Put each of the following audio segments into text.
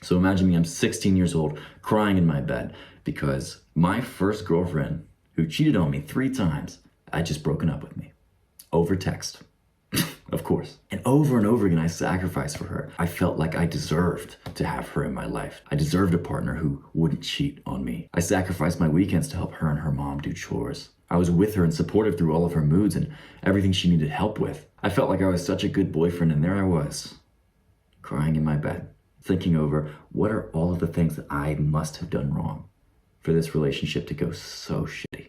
So imagine me, I'm 16 years old, crying in my bed because my first girlfriend, who cheated on me 3 times, had just broken up with me over text. Of course. And over again, I sacrificed for her. I felt like I deserved to have her in my life. I deserved a partner who wouldn't cheat on me. I sacrificed my weekends to help her and her mom do chores. I was with her and supportive through all of her moods and everything she needed help with. I felt like I was such a good boyfriend, and there I was, crying in my bed, thinking over what are all of the things that I must have done wrong for this relationship to go so shitty.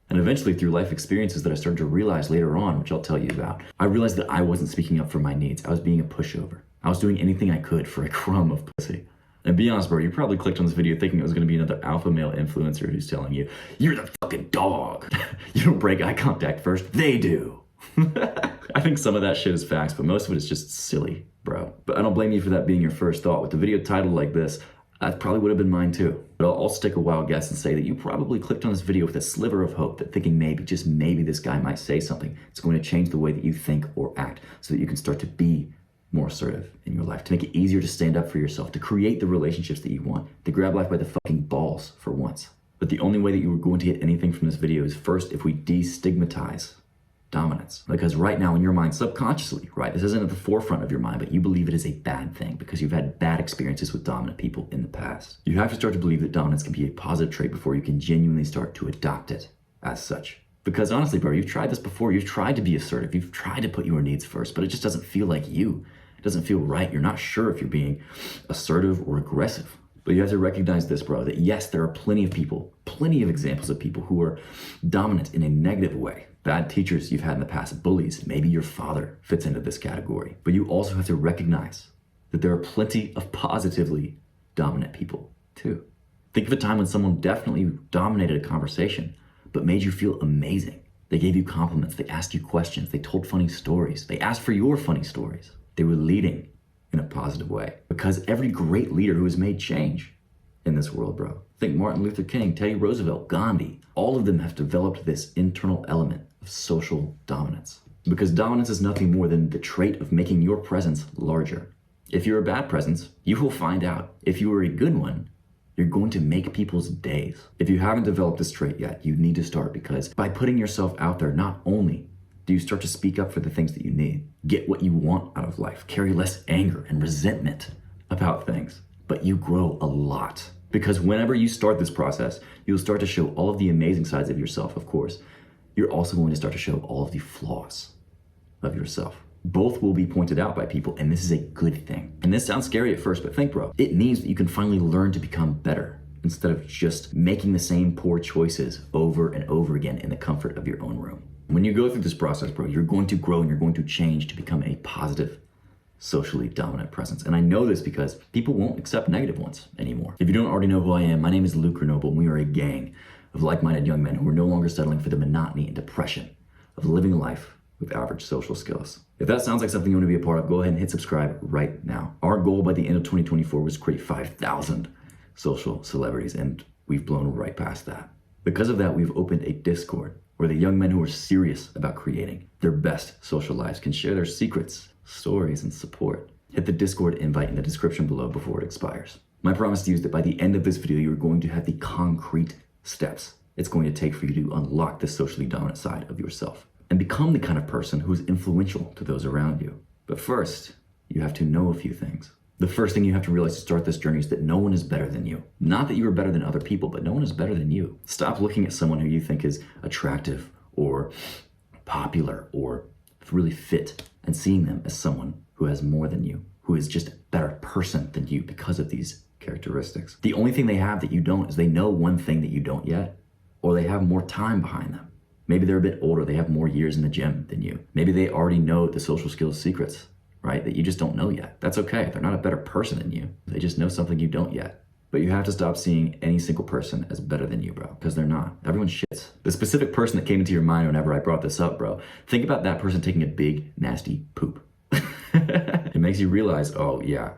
And eventually, through life experiences that I started to realize later on, which I'll tell you about, I realized that I wasn't speaking up for my needs. I was being a pushover. I was doing anything I could for a crumb of pussy. And be honest, bro, you probably clicked on this video thinking it was gonna be another alpha male influencer who's telling you, you're the fucking dog. You don't break eye contact first, they do. I think some of that shit is facts, but most of it is just silly, bro. But I don't blame you for that being your first thought. With a video titled like this, that probably would have been mine too. But I'll also take a wild guess and say that you probably clicked on this video with a sliver of hope, that thinking maybe, just maybe, this guy might say something. It's going to change the way that you think or act so that you can start to be more assertive in your life, to make it easier to stand up for yourself, to create the relationships that you want, to grab life by the fucking balls for once. But the only way that you are going to get anything from this video is first if we destigmatize dominance. Because right now in your mind, subconsciously, right, this isn't at the forefront of your mind, but you believe it is a bad thing because you've had bad experiences with dominant people in the past. You have to start to believe that dominance can be a positive trait before you can genuinely start to adopt it as such. Because honestly, bro, you've tried this before. You've tried to be assertive. You've tried to put your needs first, but it just doesn't feel like you. It doesn't feel right. You're not sure if you're being assertive or aggressive. But you have to recognize this, bro, that yes, there are plenty of people, plenty of examples of people who are dominant in a negative way. Bad teachers you've had in the past, bullies, maybe your father fits into this category. But you also have to recognize that there are plenty of positively dominant people too. Think of a time when someone definitely dominated a conversation, but made you feel amazing. They gave you compliments, they asked you questions, they told funny stories, they asked for your funny stories. They were leading in a positive way. Because every great leader who has made change in this world, bro. Think Martin Luther King, Teddy Roosevelt, Gandhi. All of them have developed this internal element of social dominance. Because dominance is nothing more than the trait of making your presence larger. If you're a bad presence, you will find out. If you are a good one, you're going to make people's days. If you haven't developed this trait yet, you need to start, because by putting yourself out there, not only do you start to speak up for the things that you need, get what you want out of life, carry less anger and resentment about things, but you grow a lot. Because whenever you start this process, you'll start to show all of the amazing sides of yourself, of course. You're also going to start to show all of the flaws of yourself. Both will be pointed out by people, and this is a good thing. And this sounds scary at first, but think, bro, it means that you can finally learn to become better instead of just making the same poor choices over and over again in the comfort of your own room. When you go through this process, bro, you're going to grow and you're going to change to become a positive, socially dominant presence. And I know this because people won't accept negative ones anymore. If you don't already know who I am, my name is Grenoble, and we are a gang of like-minded young men who are no longer settling for the monotony and depression of living a life with average social skills. If that sounds like something you want to be a part of, go ahead and hit subscribe right now. Our goal by the end of 2024 was to create 5,000 social celebrities, and we've blown right past that. Because of that, we've opened a Discord where the young men who are serious about creating their best social lives can share their secrets, stories, and support. Hit the Discord invite in the description below before it expires. My promise to you is that by the end of this video, you're going to have the concrete steps it's going to take for you to unlock the socially dominant side of yourself and become the kind of person who is influential to those around you. But first, you have to know a few things. The first thing you have to realize to start this journey is that no one is better than you. Not that you are better than other people, but no one is better than you. Stop looking at someone who you think is attractive or popular or really fit and seeing them as someone who has more than you, who is just a better person than you because of these characteristics. The only thing they have that you don't is they know one thing that you don't yet, or they have more time behind them. Maybe they're a bit older, they have more years in the gym than you. Maybe they already know the social skills secrets, right, that you just don't know yet. That's okay. They're not a better person than you. They just know something you don't yet. But you have to stop seeing any single person as better than you, bro, because they're not. Everyone shits. The specific person that came into your mind whenever I brought this up, bro, think about that person taking a big, nasty poop. It makes you realize, oh yeah,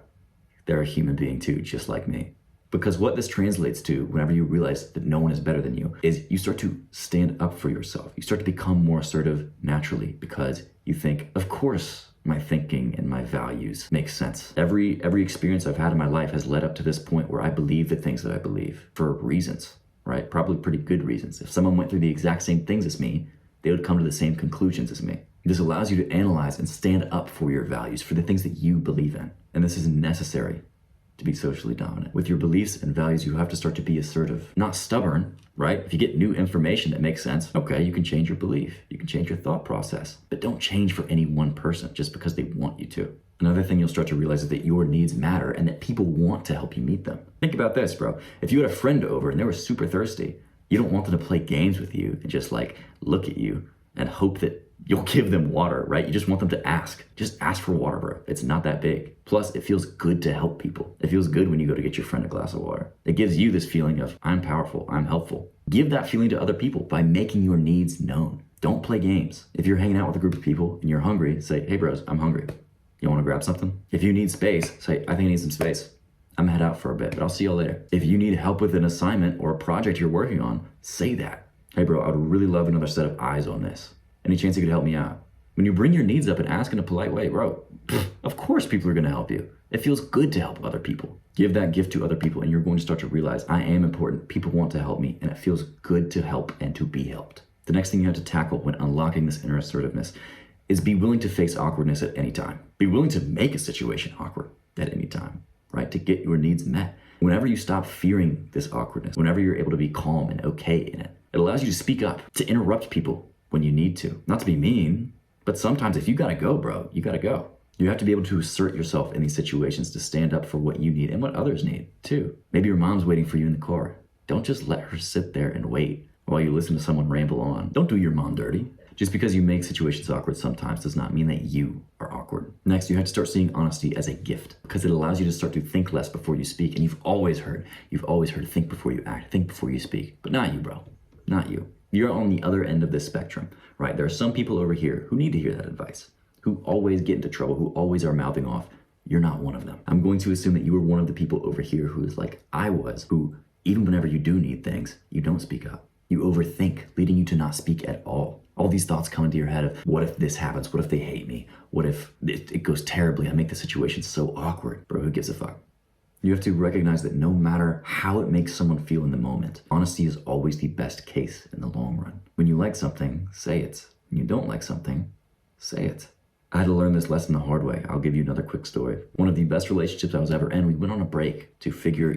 they're a human being too, just like me. Because what this translates to, whenever you realize that no one is better than you, is you start to stand up for yourself. You start to become more assertive naturally because you think, of course, my thinking and my values make sense. Every experience I've had in my life has led up to this point where I believe the things that I believe for reasons, right? Probably pretty good reasons. If someone went through the exact same things as me, they would come to the same conclusions as me. This allows you to analyze and stand up for your values, for the things that you believe in. And this is necessary to be socially dominant. With your beliefs and values, you have to start to be assertive, not stubborn, right? If you get new information that makes sense, okay, you can change your belief. You can change your thought process, but don't change for any one person just because they want you to. Another thing you'll start to realize is that your needs matter and that people want to help you meet them. Think about this, bro. If you had a friend over and they were super thirsty, you don't want them to play games with you and just like look at you and hope that you'll give them water, right? You just want them to ask. Just ask for water, bro. It's not that big. Plus, it feels good to help people. It feels good when you go to get your friend a glass of water. It gives you this feeling of, I'm powerful, I'm helpful. Give that feeling to other people by making your needs known. Don't play games. If you're hanging out with a group of people and you're hungry, say, hey bros, I'm hungry. You wanna grab something? If you need space, say, I think I need some space. I'm gonna head out for a bit, but I'll see y'all later. If you need help with an assignment or a project you're working on, say that. Hey bro, I would really love another set of eyes on this. Any chance you could help me out? When you bring your needs up and ask in a polite way, bro, of course people are gonna help you. It feels good to help other people. Give that gift to other people and you're going to start to realize I am important, people want to help me, and it feels good to help and to be helped. The next thing you have to tackle when unlocking this inner assertiveness is be willing to face awkwardness at any time. Be willing to make a situation awkward at any time, right? To get your needs met. Whenever you stop fearing this awkwardness, whenever you're able to be calm and okay in it, it allows you to speak up, to interrupt people when you need to. Not to be mean, but sometimes if you gotta go, bro, you gotta go. You have to be able to assert yourself in these situations to stand up for what you need and what others need too. Maybe your mom's waiting for you in the car. Don't just let her sit there and wait while you listen to someone ramble on. Don't do your mom dirty. Just because you make situations awkward sometimes does not mean that you are awkward. Next, you have to start seeing honesty as a gift because it allows you to start to think less before you speak. And you've always heard think before you act, think before you speak. But not you, bro, not you. You're on the other end of this spectrum, right? There are some people over here who need to hear that advice, who always get into trouble, who always are mouthing off. You're not one of them. I'm going to assume that you are one of the people over here who is like I was, who even whenever you do need things, you don't speak up. You overthink, leading you to not speak at all. All these thoughts come into your head of, what if this happens? What if they hate me? What if it goes terribly? I make the situation so awkward. Bro, who gives a fuck? You have to recognize that no matter how it makes someone feel in the moment, honesty is always the best case in the long run. When you like something, say it. When you don't like something, say it. I had to learn this lesson the hard way. I'll give you another quick story. One of the best relationships I was ever in, we went on a break to figure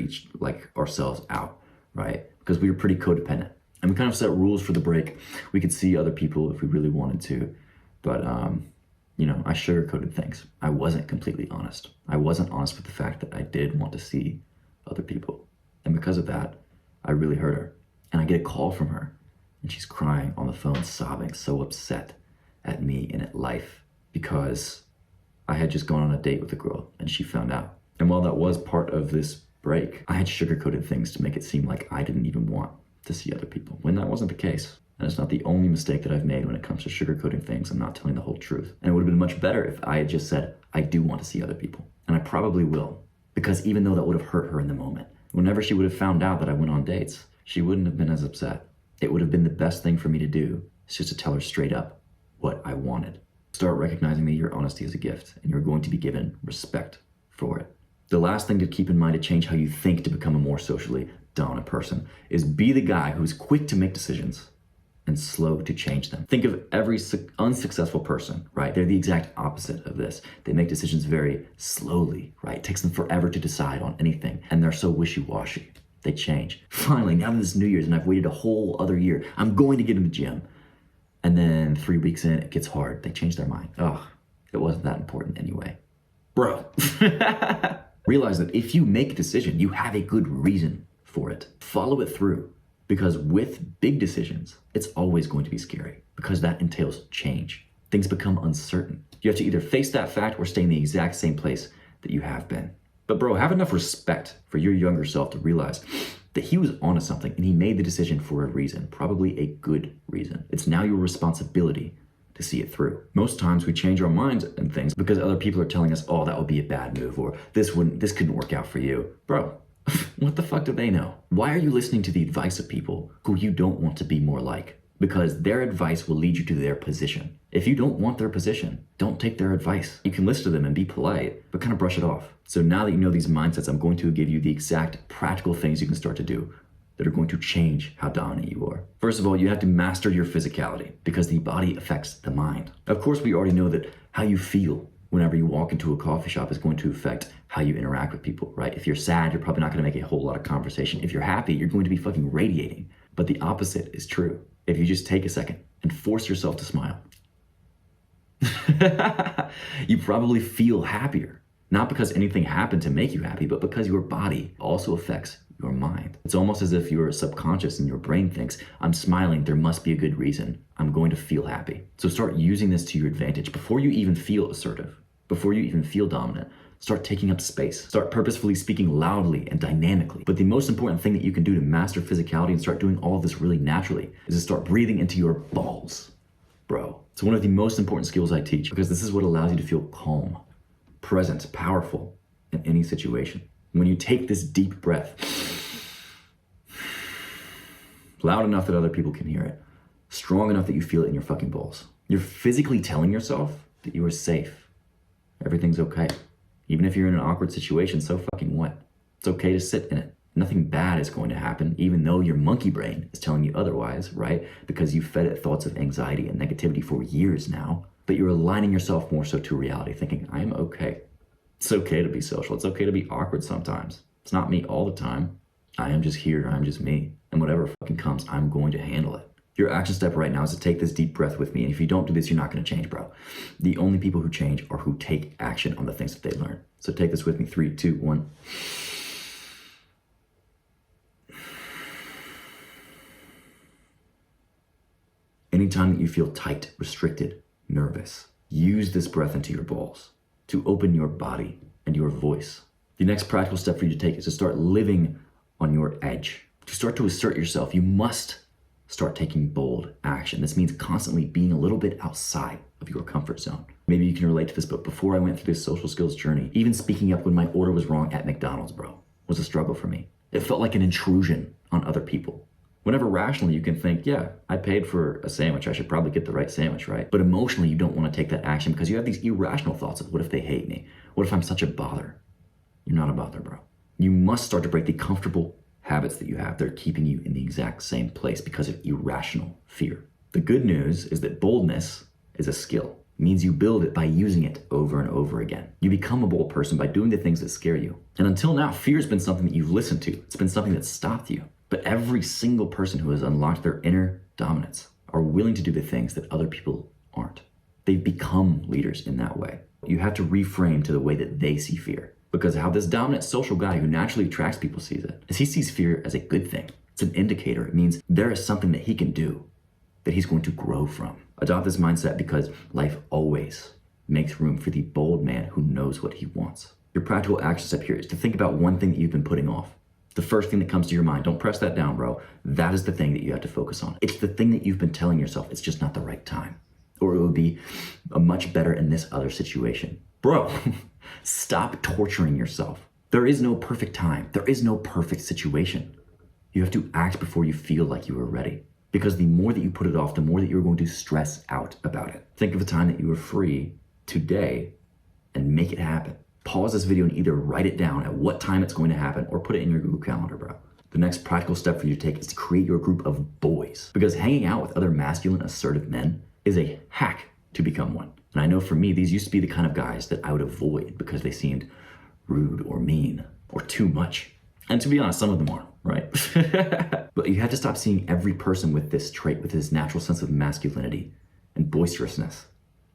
ourselves out, right? Because we were pretty codependent. And we kind of set rules for the break. We could see other people if we really wanted to, but I sugarcoated things. I wasn't completely honest. I wasn't honest with the fact that I did want to see other people. And because of that, I really hurt her. And I get a call from her and she's crying on the phone, sobbing, so upset at me and at life because I had just gone on a date with a girl and she found out. And while that was part of this break, I had sugarcoated things to make it seem like I didn't even want to see other people, when that wasn't the case. And it's not the only mistake that I've made when it comes to sugarcoating things and not telling the whole truth. And it would have been much better if I had just said, I do want to see other people. And I probably will, because even though that would have hurt her in the moment, whenever she would have found out that I went on dates, she wouldn't have been as upset. It would have been the best thing for me to do, is just to tell her straight up what I wanted. Start recognizing that your honesty is a gift and you're going to be given respect for it. The last thing to keep in mind to change how you think to become a more socially dominant person is be the guy who's quick to make decisions and slow to change them. Think of every unsuccessful person, right? They're the exact opposite of this. They make decisions very slowly, right? It takes them forever to decide on anything, and they're so wishy-washy. They change. Finally, now that it's New Year's and I've waited a whole other year, I'm going to get in the gym. And then 3 weeks in, it gets hard. They change their mind. Oh, it wasn't that important anyway. Bro. Realize that if you make a decision, you have a good reason for it. Follow it through, because with big decisions, it's always going to be scary because that entails change. Things become uncertain. You have to either face that fact or stay in the exact same place that you have been. But bro, have enough respect for your younger self to realize that he was onto something and he made the decision for a reason, probably a good reason. It's now your responsibility to see it through. Most times we change our minds and things because other people are telling us, oh, that would be a bad move, or this couldn't work out for you. Bro, what the fuck do they know? Why are you listening to the advice of people who you don't want to be more like? Because their advice will lead you to their position. If you don't want their position, don't take their advice. You can listen to them and be polite, but kind of brush it off. So now that you know these mindsets, I'm going to give you the exact practical things you can start to do that are going to change how dominant you are. First of all, you have to master your physicality because the body affects the mind. Of course, we already know that how you feel whenever you walk into a coffee shop is going to affect how you interact with people, right? If you're sad, you're probably not gonna make a whole lot of conversation. If you're happy, you're going to be fucking radiating. But the opposite is true. If you just take a second and force yourself to smile, you probably feel happier. Not because anything happened to make you happy, but because your body also affects your mind. It's almost as if your subconscious and your brain thinks, I'm smiling, there must be a good reason. I'm going to feel happy. So start using this to your advantage. Before you even feel assertive, before you even feel dominant, start taking up space. Start purposefully speaking loudly and dynamically. But the most important thing that you can do to master physicality and start doing all of this really naturally is to start breathing into your balls, bro. It's one of the most important skills I teach because this is what allows you to feel calm, present, powerful in any situation. When you take this deep breath, loud enough that other people can hear it, strong enough that you feel it in your fucking balls, you're physically telling yourself that you are safe. Everything's okay. Even if you're in an awkward situation, so fucking what? It's okay to sit in it. Nothing bad is going to happen, even though your monkey brain is telling you otherwise, right? Because you've fed it thoughts of anxiety and negativity for years now, but you're aligning yourself more so to reality, thinking, I am okay. It's okay to be social. It's okay to be awkward sometimes. It's not me all the time. I am just here. I'm just me. And whatever fucking comes, I'm going to handle it. Your action step right now is to take this deep breath with me. And if you don't do this, you're not going to change, bro. The only people who change are who take action on the things that they learn. So take this with me. 3, 2, 1. Anytime that you feel tight, restricted, nervous, use this breath into your balls to open your body and your voice. The next practical step for you to take is to start living on your edge. To start to assert yourself, you must start taking bold action. This means constantly being a little bit outside of your comfort zone. Maybe you can relate to this, but before I went through this social skills journey, even speaking up when my order was wrong at McDonald's, bro, was a struggle for me. It felt like an intrusion on other people. Whenever rationally you can think, yeah, I paid for a sandwich, I should probably get the right sandwich, right? But emotionally you don't want to take that action because you have these irrational thoughts of what if they hate me? What if I'm such a bother? You're not a bother, bro. You must start to break the comfortable habits that you have that are keeping you in the exact same place because of irrational fear. The good news is that boldness is a skill. It means you build it by using it over and over again. You become a bold person by doing the things that scare you. And until now, fear has been something that you've listened to. It's been something that stopped you. But every single person who has unlocked their inner dominance are willing to do the things that other people aren't. They've become leaders in that way. You have to reframe to the way that they see fear. Because how this dominant social guy who naturally attracts people sees it is he sees fear as a good thing. It's an indicator. It means there is something that he can do that he's going to grow from. Adopt this mindset because life always makes room for the bold man who knows what he wants. Your practical action step here is to think about one thing that you've been putting off. The first thing that comes to your mind, don't press that down, bro. That is the thing that you have to focus on. It's the thing that you've been telling yourself, it's just not the right time. Or it would be much better in this other situation. Bro, stop torturing yourself. There is no perfect time. There is no perfect situation. You have to act before you feel like you are ready. Because the more that you put it off, the more that you're going to stress out about it. Think of a time that you were free today and make it happen. Pause this video and either write it down at what time it's going to happen or put it in your Google Calendar, bro. The next practical step for you to take is to create your group of boys. Because hanging out with other masculine, assertive men is a hack to become one. And I know for me, these used to be the kind of guys that I would avoid because they seemed rude or mean or too much. And to be honest, some of them are, right? But you have to stop seeing every person with this trait, with this natural sense of masculinity and boisterousness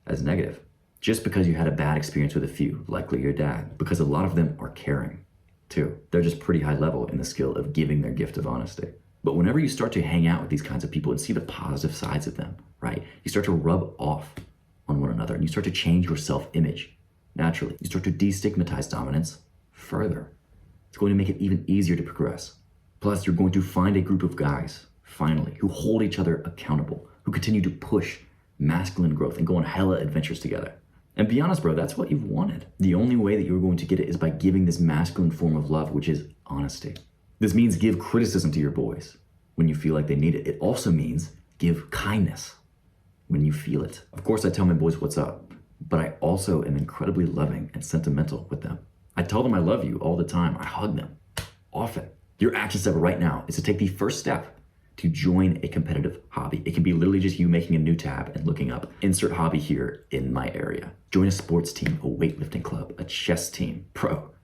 as negative. Just because you had a bad experience with a few, likely your dad, because a lot of them are caring too. They're just pretty high level in the skill of giving their gift of honesty. But whenever you start to hang out with these kinds of people and see the positive sides of them, right? You start to rub off on one another and you start to change your self-image naturally. You start to destigmatize dominance further. It's going to make it even easier to progress. Plus, you're going to find a group of guys, finally, who hold each other accountable, who continue to push masculine growth and go on hella adventures together. And be honest, bro, that's what you've wanted. The only way that you're going to get it is by giving this masculine form of love, which is honesty. This means give criticism to your boys when you feel like they need it. It also means give kindness when you feel it. Of course, I tell my boys what's up, but I also am incredibly loving and sentimental with them. I tell them I love you all the time. I hug them often. Your action step right now is to take the first step to join a competitive hobby. It can be literally just you making a new tab and looking up, insert hobby here in my area. Join a sports team, a weightlifting club, a chess team,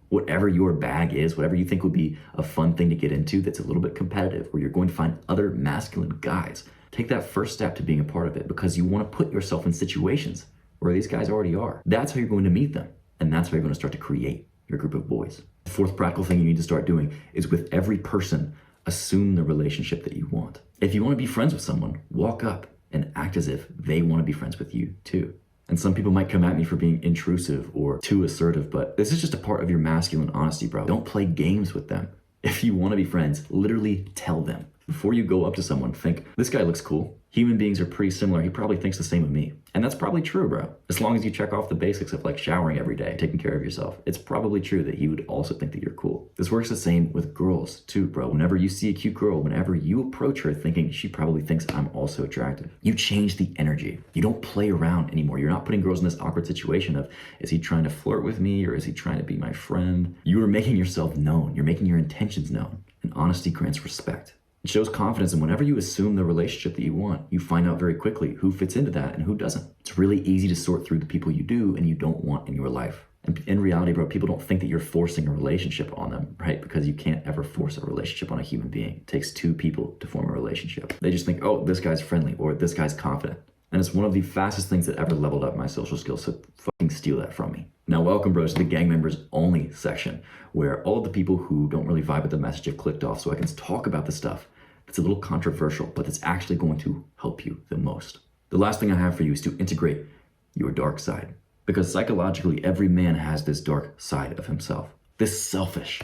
whatever your bag is, whatever you think would be a fun thing to get into that's a little bit competitive, where you're going to find other masculine guys. Take that first step to being a part of it, because you want to put yourself in situations where these guys already are. That's how you're going to meet them. And that's how you're going to start to create your group of boys. The fourth practical thing you need to start doing is, with every person, assume the relationship that you want. If you want to be friends with someone, walk up and act as if they want to be friends with you too. And some people might come at me for being intrusive or too assertive, but this is just a part of your masculine honesty, bro. Don't play games with them. If you want to be friends, literally tell them. Before you go up to someone, think, this guy looks cool. Human beings are pretty similar. He probably thinks the same of me. And that's probably true, bro. As long as you check off the basics of like showering every day, taking care of yourself, it's probably true that he would also think that you're cool. This works the same with girls too, bro. Whenever you see a cute girl, whenever you approach her thinking she probably thinks I'm also attractive, you change the energy. You don't play around anymore. You're not putting girls in this awkward situation of, is he trying to flirt with me or is he trying to be my friend? You are making yourself known. You're making your intentions known. And honesty grants respect. It shows confidence, and whenever you assume the relationship that you want, you find out very quickly who fits into that and who doesn't. It's really easy to sort through the people you do and you don't want in your life. And in reality, bro, people don't think that you're forcing a relationship on them, right? Because you can't ever force a relationship on a human being. It takes two people to form a relationship. They just think, oh, this guy's friendly or this guy's confident. And it's one of the fastest things that ever leveled up my social skills, so fucking steal that from me. Now, welcome, bros, to the gang members only section, where all of the people who don't really vibe with the message have clicked off, so I can talk about the stuff that's a little controversial, but that's actually going to help you the most. The last thing I have for you is to integrate your dark side, because psychologically, every man has this dark side of himself, this selfish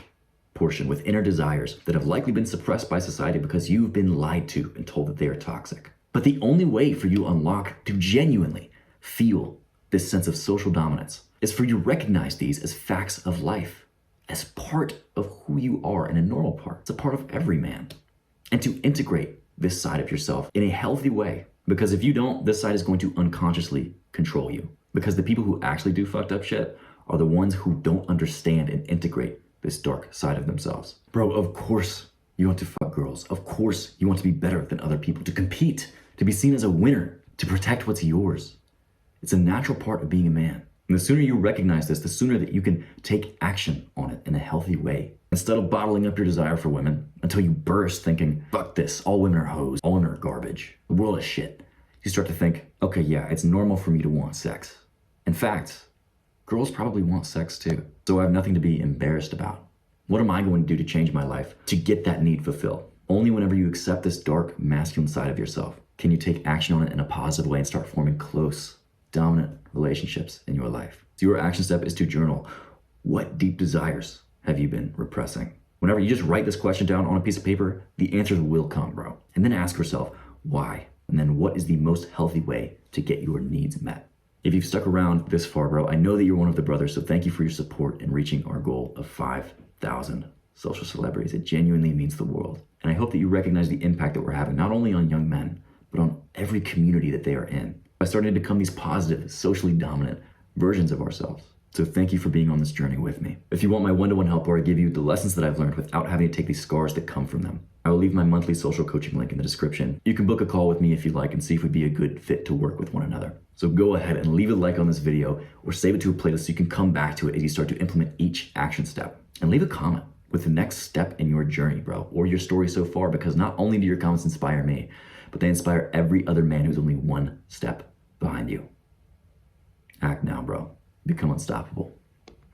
portion with inner desires that have likely been suppressed by society because you've been lied to and told that they are toxic. But the only way for you to unlock, to genuinely feel this sense of social dominance, is for you to recognize these as facts of life, as part of who you are and a normal part. It's a part of every man. And to integrate this side of yourself in a healthy way. Because if you don't, this side is going to unconsciously control you. Because the people who actually do fucked up shit are the ones who don't understand and integrate this dark side of themselves. Bro, of course you want to fuck girls. Of course you want to be better than other people, to compete, to be seen as a winner, to protect what's yours. It's a natural part of being a man. And the sooner you recognize this, the sooner that you can take action on it in a healthy way. Instead of bottling up your desire for women until you burst thinking, fuck this, all women are hoes, all women are garbage, the world is shit. You start to think, okay, yeah, it's normal for me to want sex. In fact, girls probably want sex too. So I have nothing to be embarrassed about. What am I going to do to change my life to get that need fulfilled? Only whenever you accept this dark masculine side of yourself can you take action on it in a positive way and start forming close, dominant relationships in your life. So your action step is to journal. What deep desires have you been repressing? Whenever you just write this question down on a piece of paper, the answers will come, bro. And then ask yourself, why? And then what is the most healthy way to get your needs met? If you've stuck around this far, bro, I know that you're one of the brothers, so thank you for your support in reaching our goal of 5,000 social celebrities. It genuinely means the world. And I hope that you recognize the impact that we're having, not only on young men, but on every community that they are in, by starting to become these positive, socially dominant versions of ourselves. So thank you for being on this journey with me. If you want my one-to-one help where I give you the lessons that I've learned without having to take these scars that come from them, I will leave my monthly social coaching link in the description. You can book a call with me if you'd like and see if we'd be a good fit to work with one another. So go ahead and leave a like on this video or save it to a playlist so you can come back to it as you start to implement each action step. And leave a comment with the next step in your journey, bro, or your story so far, because not only do your comments inspire me, but they inspire every other man who's only one step behind you. Act now, bro. Become unstoppable.